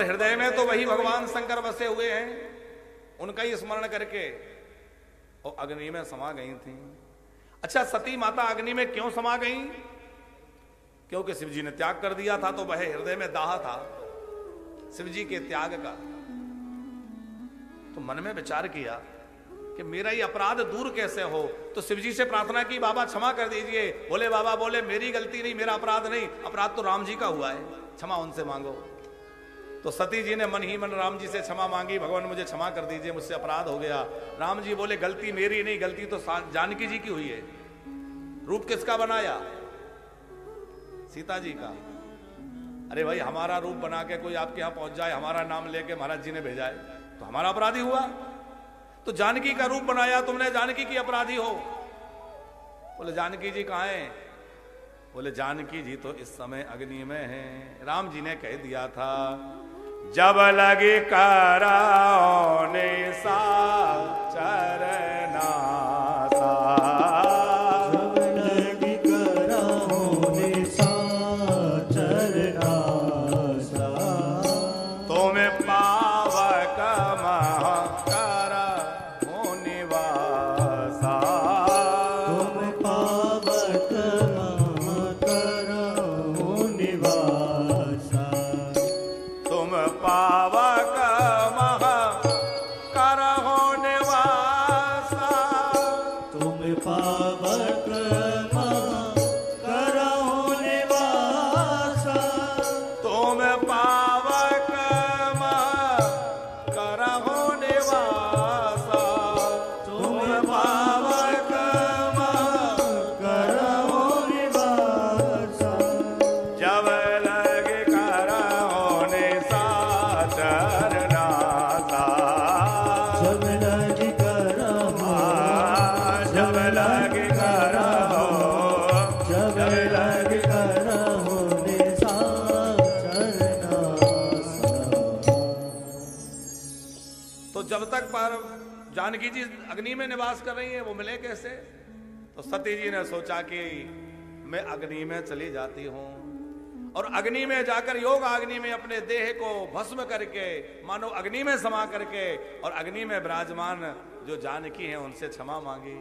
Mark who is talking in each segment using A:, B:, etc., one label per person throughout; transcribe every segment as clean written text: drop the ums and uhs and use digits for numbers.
A: हृदय में तो वही भगवान शंकर बसे हुए हैं, उनका ही स्मरण करके और अग्नि में समा गई थी। अच्छा, सती माता अग्नि में क्यों समा गई? क्योंकि शिव जी ने त्याग कर दिया था, तो वह हृदय में दाह था शिव जी के त्याग का। तो मन में विचार किया कि मेरा ये अपराध दूर कैसे हो। तो शिव जी से प्रार्थना की, बाबा क्षमा कर दीजिए। बोले बाबा बोले मेरी गलती नहीं, मेरा अपराध नहीं, अपराध तो राम जी का हुआ है, क्षमा उनसे मांगो। तो सती जी ने मन ही मन राम जी से क्षमा मांगी, भगवान मुझे क्षमा कर दीजिए, मुझसे अपराध हो गया। राम जी बोले गलती मेरी नहीं, गलती तो जानकी जी की हुई है। रूप किसका बनाया? सीता जी का। अरे भाई, हमारा रूप बना के कोई आपके यहां पहुंच जाए, हमारा नाम लेके महाराज जी ने भेजा है, तो हमारा अपराधी हुआ। तो जानकी का रूप बनाया तुमने, जानकी की अपराधी हो। बोले जानकी जी कहां है? बोले जानकी जी तो इस समय अग्नि में है। राम जी ने कह दिया था, जब लगे कराने सा चरना सा,
B: जब लगे कराने सा चरना सा,
A: तुम पावक महाकर हो निवासा,
B: तुम पावक महाकर हो निवासा,
A: तुम पावक महाकर हो निवासा,
B: तुम पावक महाकर हो निवासा,
A: तुम पावक महाकर हो निवासा,
B: तुम पावक महाकर हो निवासा,
A: जब लगे कर होने सा चरना सा,
B: जब लगे करहो,
A: जब लगे कर हो,
B: जब लगे करहो निसा चरना सा।
A: तो जब तक पर जानकी जी अग्नि में निवास कर रही हैं, वो मिले कैसे? तो सती जी ने सोचा कि मैं अग्नि में चली जाती हूं और अग्नि में जाकर योग अग्नि में अपने देह को भस्म करके मानो अग्नि में समा करके और अग्नि में विराजमान जो जानकी हैं उनसे क्षमा मांगी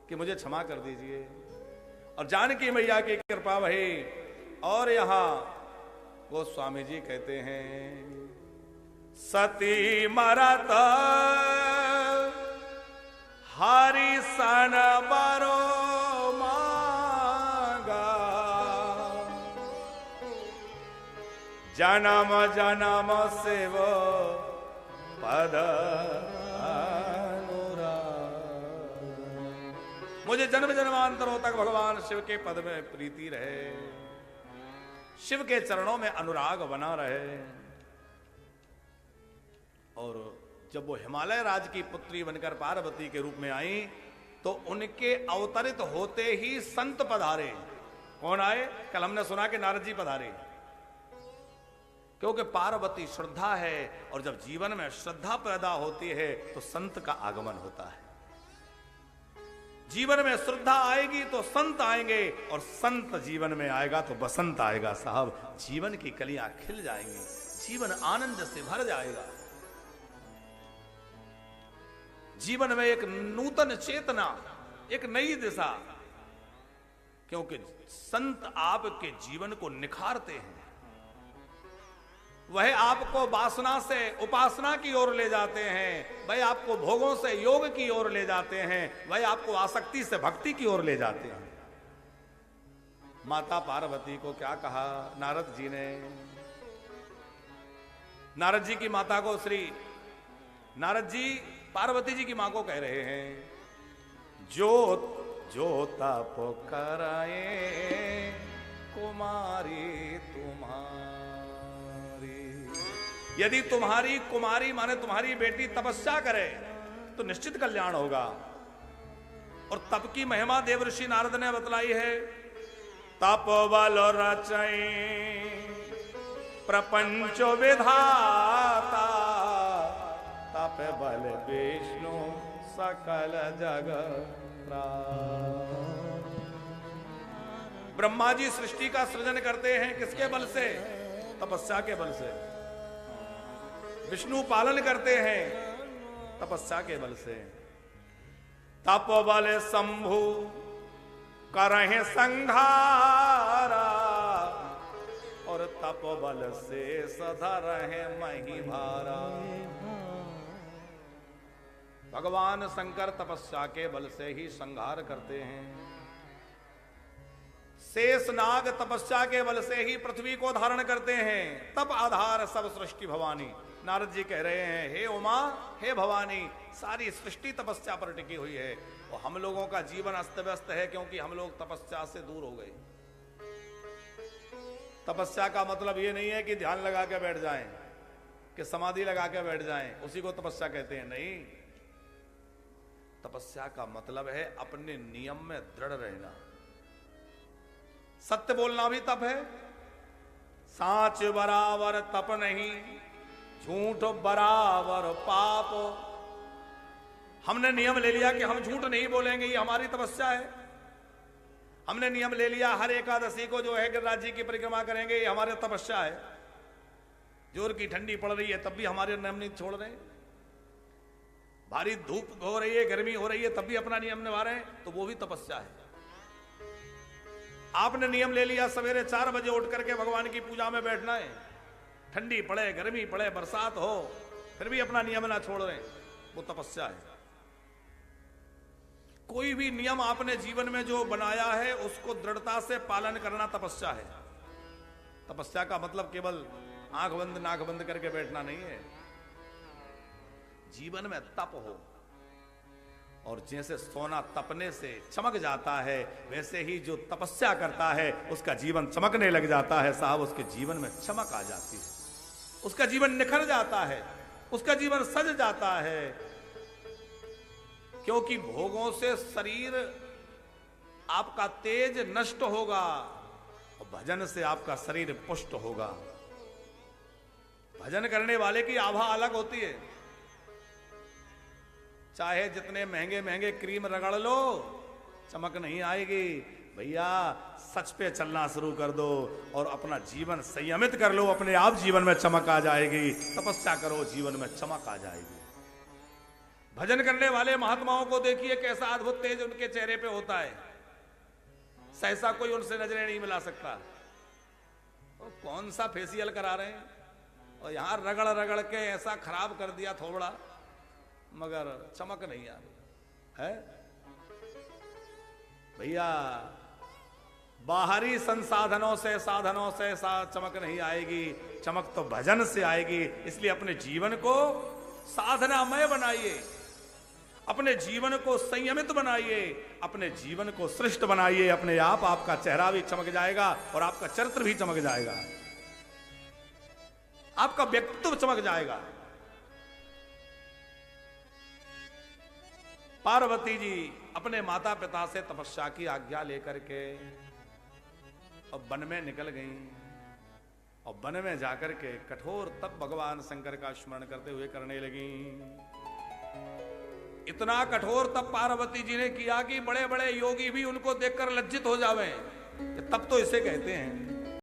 A: कि मुझे क्षमा कर दीजिए। और जानकी मैया की कृपा वही। और यहां वो स्वामी जी कहते हैं, सती मरत हरि सन बरो मांगा, जन्म जन्म से वो पद अनुराग। मुझे जन्म जन्मांतरों तक भगवान शिव के पद में प्रीति रहे, शिव के चरणों में अनुराग बना रहे। और जब वो हिमालय राज की पुत्री बनकर पार्वती के रूप में आई तो उनके अवतरित होते ही संत पधारे। कौन आए? कल हमने सुना कि नारद जी पधारे, क्योंकि पार्वती श्रद्धा है और जब जीवन में श्रद्धा पैदा होती है तो संत का आगमन होता है। जीवन में श्रद्धा आएगी तो संत आएंगे और संत जीवन में आएगा तो बसंत आएगा। साहब, जीवन की कलियां खिल जाएंगी, जीवन आनंद से भर जाएगा, जीवन में एक नूतन चेतना, एक नई दिशा। क्योंकि संत आपके जीवन को निखारते हैं, वह आपको वासना से उपासना की ओर ले जाते हैं, वह आपको भोगों से योग की ओर ले जाते हैं, वह आपको आसक्ति से भक्ति की ओर ले जाते हैं। माता पार्वती को क्या कहा नारद जी ने? नारद जी की माता को नारद जी पार्वती जी की मां को कह रहे हैं, जो जो तप कराए कुमारी तुम्हारी। यदि तुम्हारी कुमारी माने तुम्हारी बेटी तपस्या करे तो निश्चित कल्याण होगा। और तप की महिमा देवर्षि नारद ने बतलाई है। तप बल रचई प्रपंच विधाता, तप बल विष्णु सकल जग ब्रह्मा जी सृष्टि का सृजन करते हैं किसके बल से? तपस्या के बल से। विष्णु पालन करते हैं तपस्या के बल से। तप बल शंभु करहे संघारा और तप बल से सधा रहे मही भारा। भगवान शंकर तपस्या के बल से ही संहार करते हैं। शेष नाग तपस्या के बल से ही पृथ्वी को धारण करते हैं। तप आधार सब सृष्टि भवानी। नारद जी कह रहे हैं, हे उमा, हे भवानी, सारी सृष्टि तपस्या पर टिकी हुई है। और हम लोगों का जीवन अस्त व्यस्त है क्योंकि हम लोग तपस्या से दूर हो गए। तपस्या का मतलब ये नहीं है कि ध्यान लगा के बैठ जाएं, कि समाधि लगा के बैठ जाएं, उसी को तपस्या कहते हैं। नहीं, तपस्या का मतलब है अपने नियम में दृढ़ रहना। सत्य बोलना भी तप है। साच बराबर तप नहीं, झूठ बराबर पाप। हमने नियम ले लिया कि हम झूठ नहीं बोलेंगे, ये हमारी तपस्या है। हमने नियम ले लिया हर एकादशी को जो है गिरिराज जी की परिक्रमा करेंगे, ये हमारी तपस्या है। जोर की ठंडी पड़ रही है तब भी हमारे नियम नहीं छोड़ रहे। भारी धूप हो रही है, गर्मी हो रही है, तब भी अपना नियम निभा रहे हैं, तो वो भी तपस्या है। आपने नियम ले लिया सवेरे 4 बजे उठ करके भगवान की पूजा में बैठना है, ठंडी पड़े, गर्मी पड़े, बरसात हो, फिर भी अपना नियम ना छोड़ रहे, वो तपस्या है। कोई भी नियम आपने जीवन में जो बनाया है उसको दृढ़ता से पालन करना तपस्या है। तपस्या का मतलब केवल आंख बंद नाक बंद करके बैठना नहीं है। जीवन में तप हो, और जैसे सोना तपने से चमक जाता है, वैसे ही जो तपस्या करता है उसका जीवन चमकने लग जाता है। साहब, उसके जीवन में चमक आ जाती है, उसका जीवन निखर जाता है, उसका जीवन सज जाता है। क्योंकि भोगों से शरीर आपका तेज नष्ट होगा और भजन से आपका शरीर पुष्ट होगा। भजन करने वाले की आभा अलग होती है। चाहे जितने महंगे महंगे क्रीम रगड़ लो, चमक नहीं आएगी। भैया, सच पे चलना शुरू कर दो और अपना जीवन संयमित कर लो, अपने आप जीवन में चमक आ जाएगी। तपस्या करो, जीवन में चमक आ जाएगी। भजन करने वाले महात्माओं को देखिए कैसा अद्भुत तेज उनके चेहरे पे होता है। सहसा कोई उनसे नजरें नहीं मिला सकता। तो कौन सा फेशियल करा रहे हैं, और यहां रगड़ रगड़ के ऐसा खराब कर दिया थोबड़ा, मगर चमक नहीं आ रही है। भैया, बाहरी संसाधनों से साधनों से चमक नहीं आएगी, चमक तो भजन से आएगी। इसलिए अपने जीवन को साधनामय बनाइए, अपने जीवन को संयमित बनाइए, अपने जीवन को श्रेष्ठ बनाइए। अपने आप आपका चेहरा भी चमक जाएगा और आपका चरित्र भी चमक जाएगा, आपका व्यक्तित्व चमक जाएगा। पार्वती जी अपने माता पिता से तपस्या की आज्ञा लेकर के और वन में निकल गईं, और वन में जाकर के कठोर तप भगवान शंकर का स्मरण करते हुए करने लगी। इतना कठोर तप पार्वती जी ने किया कि बड़े बड़े योगी भी उनको देखकर लज्जित हो जावे। तप तो इसे कहते हैं।